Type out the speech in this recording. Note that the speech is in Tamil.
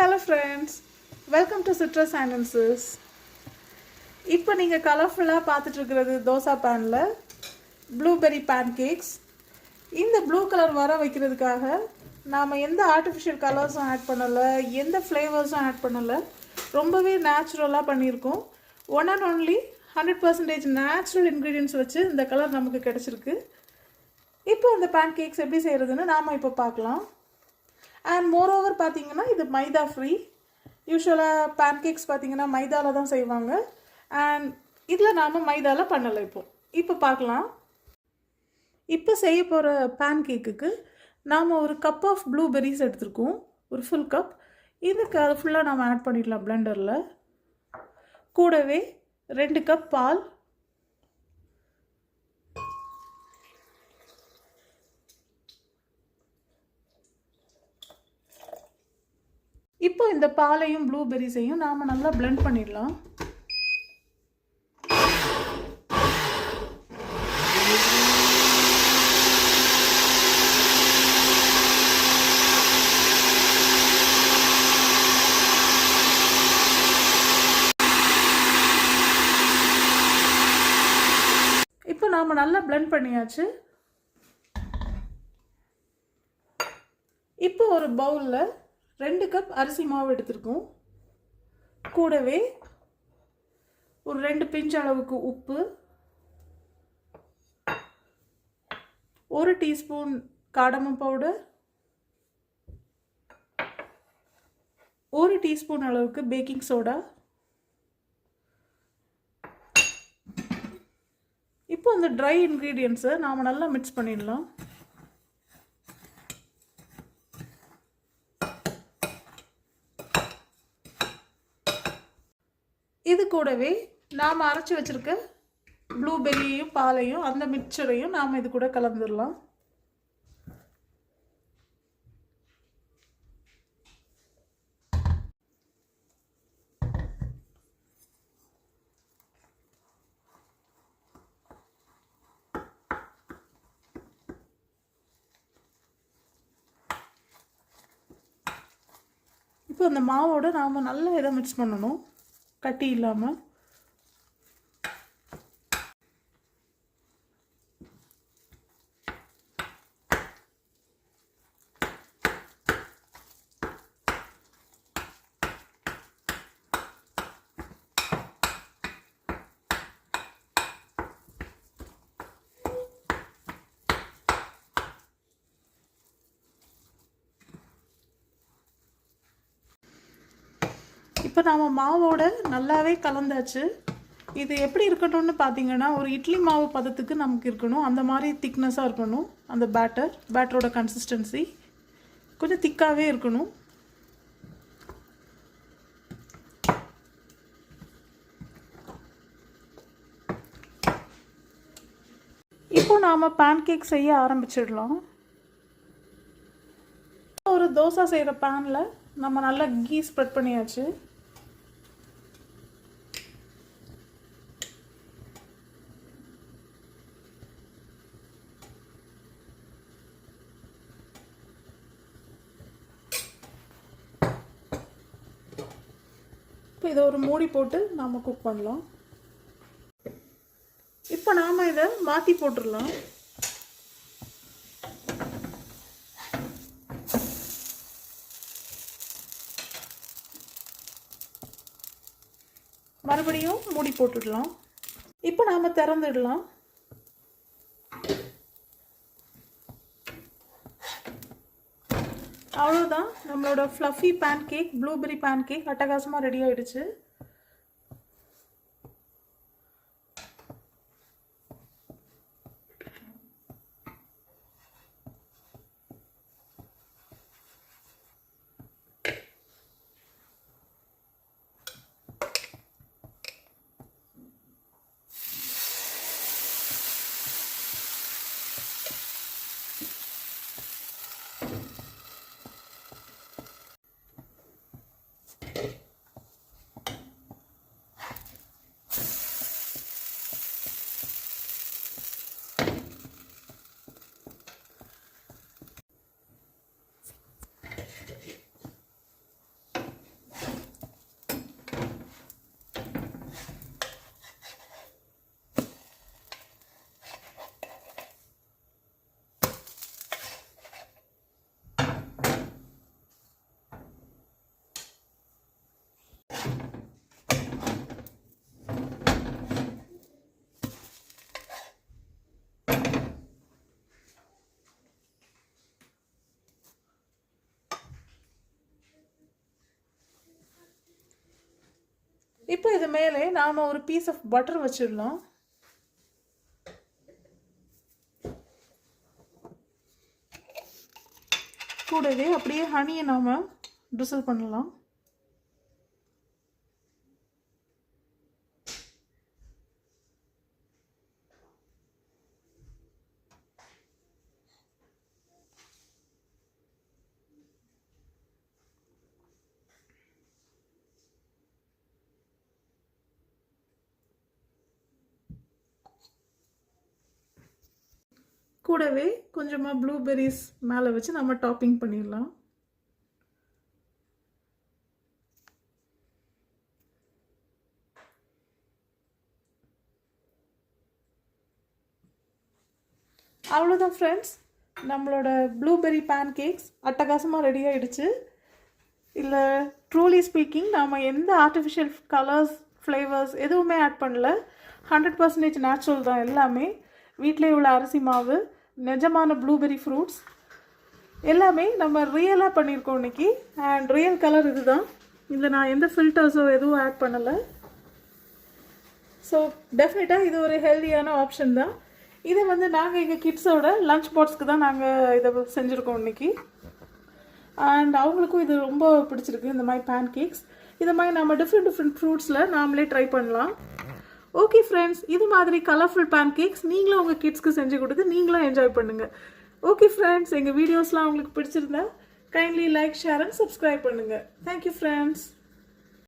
Hello friends, welcome to Citrus Sentences. இப்போ நீங்கள் கலர்ஃபுல்லாக பார்த்துட்டு இருக்கிறது தோசை பேனில் ப்ளூபெர்ரி பேன்கேக்ஸ். இந்த ப்ளூ கலர் வர வைக்கிறதுக்காக நாம் எந்த ஆர்டிஃபிஷியல் கலர்ஸும் ஆட் பண்ணலை, எந்த ஃப்ளேவர்ஸும் ஆட் பண்ணலை. ரொம்பவே நேச்சுரலாக பண்ணியிருக்கோம். One and only 100% natural ingredients வச்சு இந்த கலர் நமக்கு கிடச்சிருக்கு. இப்போ இந்த பேன்கேக்ஸ் எப்படி செய்கிறதுன்னு நாம் இப்போ பார்க்கலாம். அண்ட் மோரோவர் பார்த்தீங்கன்னா இது மைதா ஃப்ரீ. யூஸ்வலாக பேன்கேக்ஸ் பார்த்தீங்கன்னா மைதாவில் தான் செய்வாங்க. அண்ட் இதில் நாம் மைதாவில் பண்ணலை. இப்போ பார்க்கலாம். இப்போ செய்ய போகிற பேன்கேக்குக்கு நாம் ஒரு கப் ஆஃப் ப்ளூபெர்ரிஸ் எடுத்துருக்கோம், ஒரு ஃபுல் கப். இதுக்கு அது ஃபுல்லாக நாம் ஆட் பண்ணிடலாம் பிளெண்டரில். கூடவே 2 கப் பால், இப்போ இந்த பாலையும் ப்ளூபெர்ரிஸையும் நாம் நல்லா பிளெண்ட் பண்ணிடலாம். இப்போ நாம் நல்லா பிளெண்ட் பண்ணியாச்சு. இப்போ ஒரு பவுலில் 2 கப் அரிசி மாவு எடுத்துருக்கோம். கூடவே ஒரு 2 பிஞ்ச் அளவுக்கு உப்பு, 1 டீஸ்பூன் காடமம் பவுடர், 1 டீஸ்பூன் அளவுக்கு பேக்கிங் சோடா. இப்போ அந்த ட்ரை இன்க்ரீடியன்ஸை நாம் நல்லா மிக்ஸ் பண்ணிடலாம். இது கூடவே நாம் அரைச்சி வச்சுருக்க ப்ளூபெர்ரியையும் பாலையும் அந்த மிக்சரையும் நாம் இது கூட கலந்துடலாம். இப்போ அந்த மாவோடு நாம் நல்லா இதை மிக்ஸ் பண்ணணும், கட்டி இல்லாமல். இப்போ நாம் மாவோட நல்லாவே கலந்தாச்சு. இது எப்படி இருக்கணும்னு பார்த்தீங்கன்னா ஒரு இட்லி மாவு பதத்துக்கு நமக்கு இருக்கணும். அந்த மாதிரி திக்னஸாக இருக்கணும். அந்த பேட்டரோட கன்சிஸ்டன்சி கொஞ்சம் திக்காகவே இருக்கணும். இப்போ நாம் பேன்கேக் செய்ய ஆரம்பிச்சிடலாம். ஒரு தோசை செய்கிற பேனில் நம்ம நல்லா கீ ஸ்ப்ரெட் பண்ணியாச்சு. இப்போ இதை ஒரு மூடி போட்டு நாம் குக் பண்ணலாம். இப்போ நாம் இதை மாற்றி போட்டுடலாம். மறுபடியும் மூடி போட்டுடலாம். இப்போ நாம் திறந்துடலாம். அவ்வளோதான், நம்மளோட ஃப்ளஃபி பேன்கேக், ப்ளூபெர்ரி பேன்கேக் அட்டகாசமாக ரெடி ஆகிடுச்சு. இப்போ இது மேலே நாம் ஒரு பீஸ் ஆஃப் பட்டர் வச்சிடலாம். கூடவே அப்படியே ஹனியை நாம் ட்ரிசல் பண்ணலாம். கூடவே கொஞ்சமாக ப்ளூபெரிஸ் மேலே வச்சு நம்ம டாப்பிங் பண்ணிடலாம். அவ்வளோதான் ஃப்ரெண்ட்ஸ், நம்மளோட ப்ளூபெரி பேன் கேக்ஸ் அட்டகாசமாக ரெடி ஆகிடுச்சு. இல்லை ட்ரூலி ஸ்பீக்கிங் நாம் எந்த ஆர்டிஃபிஷியல் கலர்ஸ் ஃப்ளேவர்ஸ் எதுவுமே ஆட் பண்ணல. 100% நேச்சுரல் தான் எல்லாமே. வீட்டிலே உள்ள அரிசி மாவு, நிஜமான ப்ளூபெரி ஃப்ரூட்ஸ் எல்லாமே நம்ம ரியலாக பண்ணியிருக்கோம் இன்றைக்கி. அண்ட் ரியல் கலர் இது தான். இதில் நான் எந்த ஃபில்டர்ஸோ எதுவும் ஆட் பண்ணலை. ஸோ டெஃபினட்டாக இது ஒரு ஹெல்தியான ஆப்ஷன் தான். இதை வந்து நாங்கள் எங்கள் கிட்ஸோட லஞ்ச் பாக்ஸ்க்கு தான் நாங்கள் இதை செஞ்சுருக்கோம் இன்றைக்கி. அண்ட் அவங்களுக்கும் இது ரொம்ப பிடிச்சிருக்கு. இந்த மாதிரி பேன் கேக்ஸ் இது மாதிரி நம்ம டிஃப்ரெண்ட் ஃப்ரூட்ஸில் நாமளே ட்ரை பண்ணலாம். ஓகே ஃப்ரெண்ட்ஸ், இது மாதிரி கலர்ஃபுல் பேன் கேக்ஸ் நீங்களும் உங்கள் கிட்ஸ்க்கு செஞ்சு கொடுத்து நீங்களும் என்ஜாய் பண்ணுங்கள். ஓகே ஃப்ரெண்ட்ஸ், எங்கள் வீடியோஸ்லாம் உங்களுக்கு பிடிச்சிருந்தா kindly like, share and subscribe பண்ணுங்கள். Thank you friends.